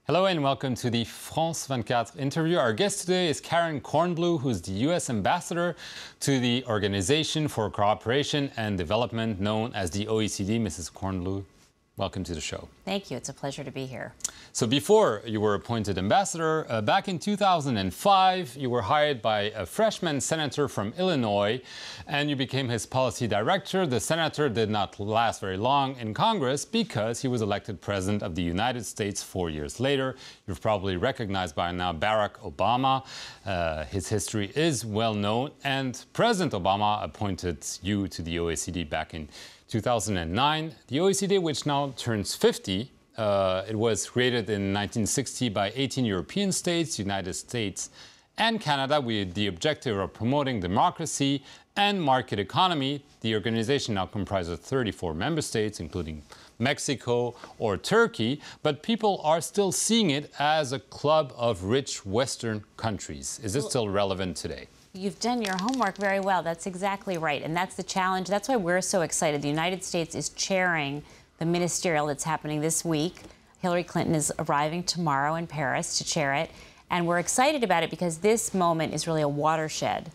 Hello and welcome to the France 24 interview. Our guest today is Karen Kornblue, who's the U.S. ambassador to the Organization for Cooperation and Development, known as the OECD. Mrs. Kornblue, welcome to the show. Thank you. It's a pleasure to be here. So before you were appointed ambassador, back in 2005, you were hired by a freshman senator from Illinois, and you became his policy director. The senator did not last very long in Congress because he was elected president of the United States 4 years later. You've probably recognized by now Barack Obama. His history is well known, and President Obama appointed you to the OECD back in 2009. The OECD, which now turns 50, it was created in 1960 by 18 European states, United States and Canada, with the objective of promoting democracy and market economy. The organization now comprises 34 member states, including Mexico or Turkey, but people are still seeing it as a club of rich Western countries. Is it still relevant today? You've done your homework very well. That's exactly right. And that's the challenge. That's why we're so excited. The United States is chairing the ministerial that's happening this week. Hillary Clinton is arriving tomorrow in Paris to chair it. And we're excited about it because this moment is really a watershed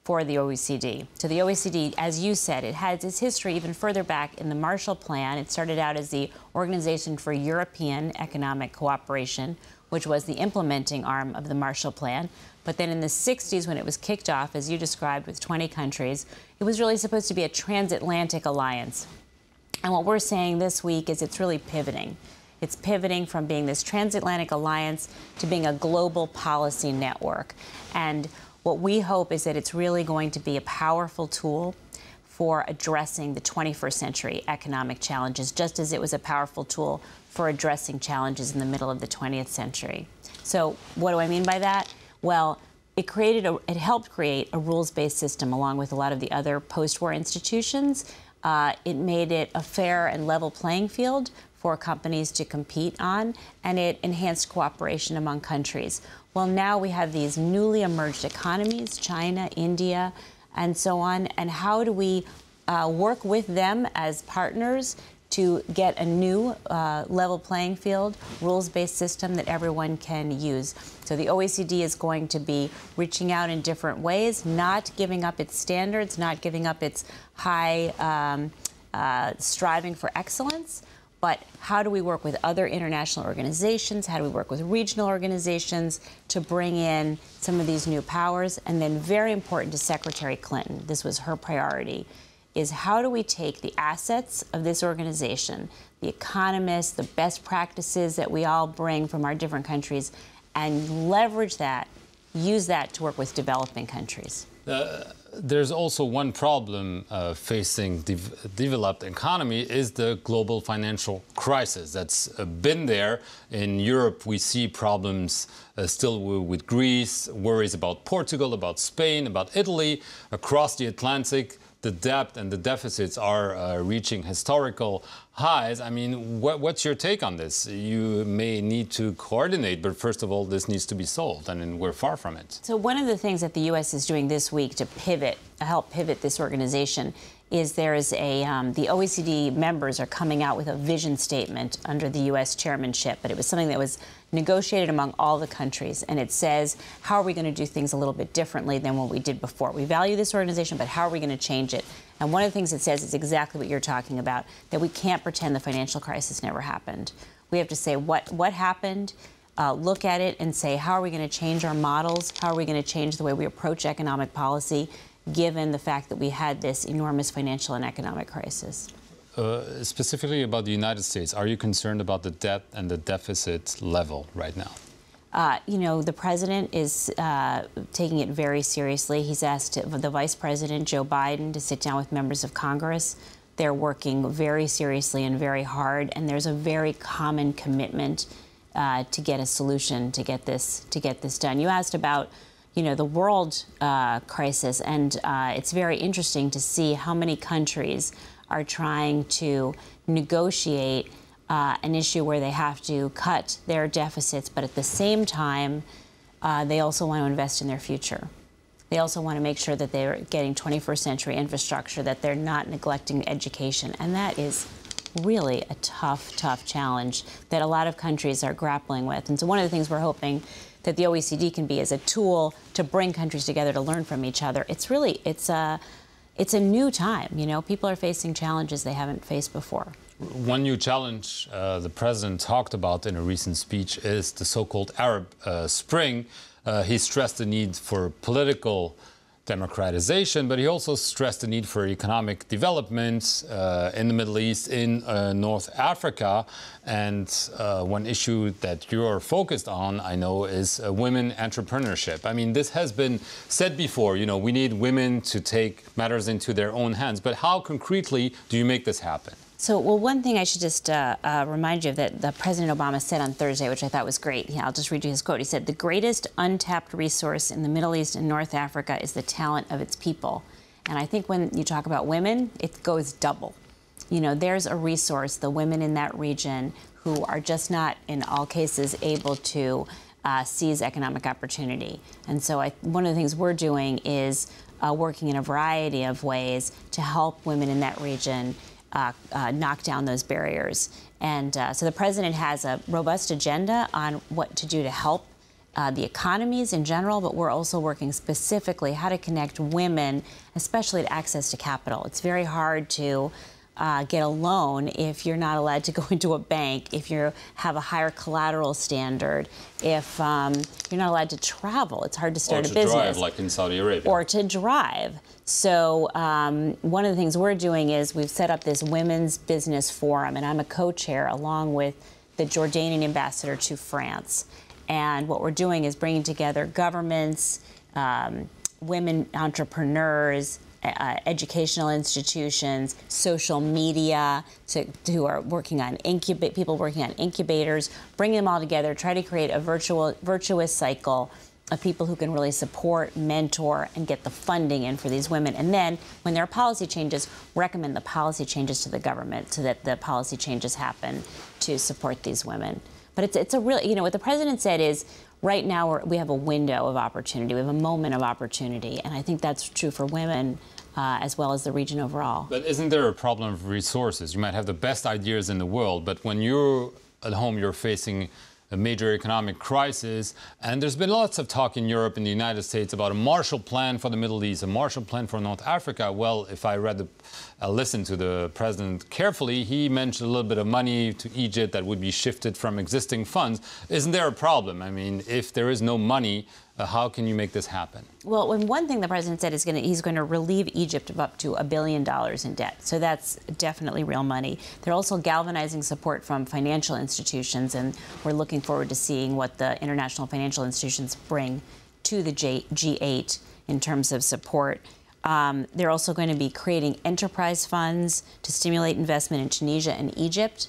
for the OECD. So the OECD, as you said, it has its history even further back in the Marshall Plan. It started out as the Organization for European Economic Cooperation, which was the implementing arm of the Marshall Plan. But then in the 60s, when it was kicked off, as you described, with 20 countries, it was really supposed to be a transatlantic alliance. And what we're saying this week is it's really pivoting. It's pivoting from being this transatlantic alliance to being a global policy network. And what we hope is that it's really going to be a powerful tool for addressing the 21st century economic challenges, just as it was a powerful tool for addressing challenges in the middle of the 20th century. So what do I mean by that? Well, it helped create a rules-based system along with a lot of the other post-war institutions. It made it a fair and level playing field for companies to compete on, and it enhanced cooperation among countries. Well, now we have these newly emerged economies, China, India, and so on, and how do we work with them as partners to get a new level playing field, rules-based system that everyone can use. So the OECD is going to be reaching out in different ways, not giving up its standards, not giving up its high striving for excellence, but how do we work with other international organizations? How do we work with regional organizations to bring in some of these new powers? And then very important to Secretary Clinton, this was her priority, is how do we take the assets of this organization, the economists, the best practices that we all bring from our different countries, and leverage that, use that to work with developing countries? There's also one problem facing developed economy is the global financial crisis that's been there. In Europe, we see problems still with Greece, worries about Portugal, about Spain, about Italy. Across the Atlantic, the debt and the deficits are reaching historical highs. I mean, what's your take on this? You may need to coordinate, but first of all, this needs to be solved, and we're far from it. So one of the things that the U.S. is doing this week to help pivot this organization is the OECD members are coming out with a vision statement under the U.S. chairmanship, but it was something that was negotiated among all the countries, and it says, how are we going to do things a little bit differently than what we did before? We value this organization, but how are we going to change it? And one of the things it says is exactly what you're talking about, that we can't pretend the financial crisis never happened. We have to say what happened, look at it and say, how are we going to change our models? How are we going to change the way we approach economic policy, given the fact that we had this enormous financial and economic crisis? Specifically about the United States, are you concerned about the debt and the deficit level right now? You know, the president is taking it very seriously. He's asked the vice president, Joe Biden, to sit down with members of Congress. They're working very seriously and very hard, and there's a very common commitment to get a solution, to get this done. You asked about, you know, the world crisis, and it's very interesting to see how many countries are trying to negotiate an issue where they have to cut their deficits, but at the same time, they also want to invest in their future. They also want to make sure that they're getting 21st century infrastructure, that they're not neglecting education. And that is really a tough, tough challenge that a lot of countries are grappling with. And so one of the things we're hoping that the OECD can be is a tool to bring countries together to learn from each other. It's really, it's a new time. You know, people are facing challenges they haven't faced before. One new challenge the president talked about in a recent speech is the so-called Arab Spring. He stressed the need for political democratization, but he also stressed the need for economic development in the Middle East, in North Africa. And one issue that you're focused on, I know, is women entrepreneurship. I mean, this has been said before, you know, we need women to take matters into their own hands. But how concretely do you make this happen? So, well, one thing I should just remind you of that President Obama said on Thursday, which I thought was great. I'll just read you his quote. He said, "The greatest untapped resource in the Middle East and North Africa is the talent of its people." And I think when you talk about women, it goes double. You know, there's a resource, the women in that region who are just not, in all cases, able to seize economic opportunity. And so one of the things we're doing is working in a variety of ways to help women in that region knock down those barriers. And so the president has a robust agenda on what to do to help the economies in general, but we're also working specifically how to connect women, especially to access to capital. It's very hard to get a loan if you're not allowed to go into a bank, if you have a higher collateral standard, if you're not allowed to travel. It's hard to start a business. Or to drive, like in Saudi Arabia. Or to drive. So one of the things we're doing is we've set up this Women's Business Forum, and I'm a co-chair along with the Jordanian ambassador to France. And what we're doing is bringing together governments, women entrepreneurs, educational institutions, social media, who are working on people working on incubators, bring them all together, try to create a virtuous cycle of people who can really support, mentor, and get the funding in for these women. And then, when there are policy changes, recommend the policy changes to the government so that the policy changes happen to support these women. But it's a real, you know, what the president said is, right now we have a window of opportunity, we have a moment of opportunity, and I think that's true for women as well as the region overall. But isn't there a problem of resources? You might have the best ideas in the world, but when you're at home, you're facing a major economic crisis, and there's been lots of talk in Europe and the United States about a Marshall Plan for the Middle East, a Marshall Plan for North Africa. Well, if I listened to the president carefully, he mentioned a little bit of money to Egypt that would be shifted from existing funds. Isn't there a problem? I mean, if there is no money, how can you make this happen? Well, one thing the president said is he's going to relieve Egypt of up to $1 billion in debt. So that's definitely real money. They're also galvanizing support from financial institutions, and we're looking forward to seeing what the international financial institutions bring to the G8 in terms of support. They're also going to be creating enterprise funds to stimulate investment in Tunisia and Egypt.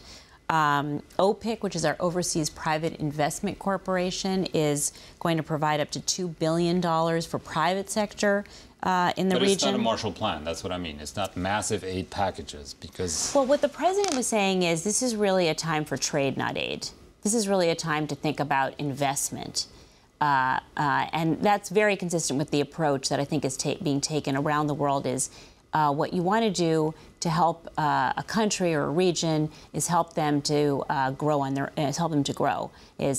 OPIC, which is our Overseas Private Investment Corporation, is going to provide up to $2 billion for private sector in the region. But it's not a Marshall Plan. That's what I mean. It's not massive aid packages because... Well, what the president was saying is this is really a time for trade, not aid. This is really a time to think about investment. And that's very consistent with the approach that I think is being taken around the world is what you want to do to help a country or a region is help them to grow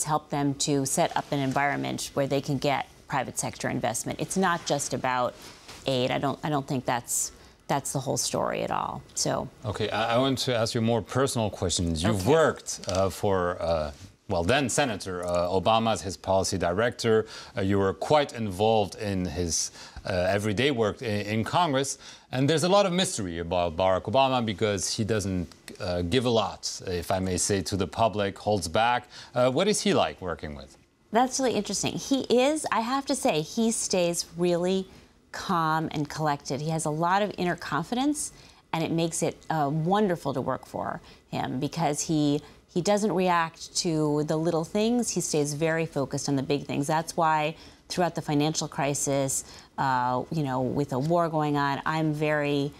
help them to set up an environment where they can get private sector investment. It's not just about aid. I don't think that's the whole story at all. So okay, I want to ask you more personal questions. You've worked for well, then Senator Obama as his policy director. You were quite involved in his everyday work in Congress. And there's a lot of mystery about Barack Obama because he doesn't give a lot, if I may say, to the public, holds back. What is he like working with? That's really interesting. He is, I have to say, he stays really calm and collected. He has a lot of inner confidence, and it makes it wonderful to work for him because he doesn't react to the little things. He stays very focused on the big things. That's why throughout the financial crisis, you know, with a war going on, I'm very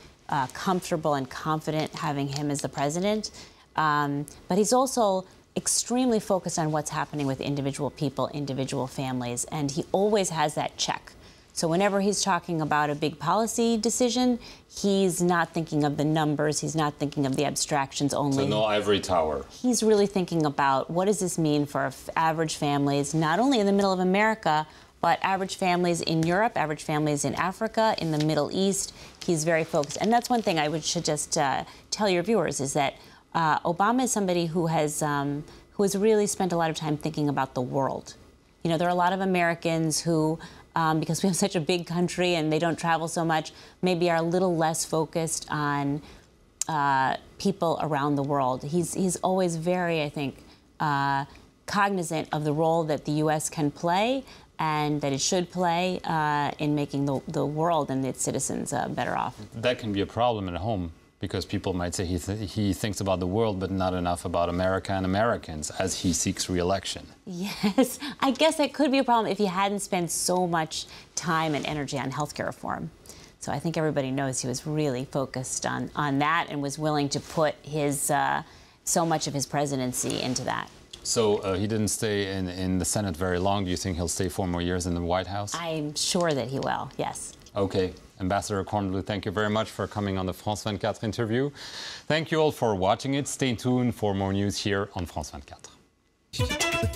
comfortable and confident having him as the president. But he's also extremely focused on what's happening with individual people, individual families, and he always has that check So whenever he's talking about a big policy decision, he's not thinking of the numbers, he's not thinking of the abstractions only. So no ivory tower. He's really thinking about what does this mean for average families, not only in the middle of America, but average families in Europe, average families in Africa, in the Middle East. He's very focused. And that's one thing I should just tell your viewers is that Obama is somebody who has really spent a lot of time thinking about the world. You know, there are a lot of Americans who, because we have such a big country and they don't travel so much, maybe are a little less focused on people around the world. He's always very, I think, cognizant of the role that the U.S. can play and that it should play in making the world and its citizens better off. That can be a problem at home, because people might say he thinks about the world but not enough about America and Americans as he seeks re-election. Yes, I guess that could be a problem if he hadn't spent so much time and energy on healthcare reform. So I think everybody knows he was really focused on that and was willing to put his so much of his presidency into that. So he didn't stay in the Senate very long. Do you think he'll stay 4 more years in the White House? I'm sure that he will, yes. Okay. Ambassador Kornbluh, thank you very much for coming on the France 24 interview. Thank you all for watching it. Stay tuned for more news here on France 24.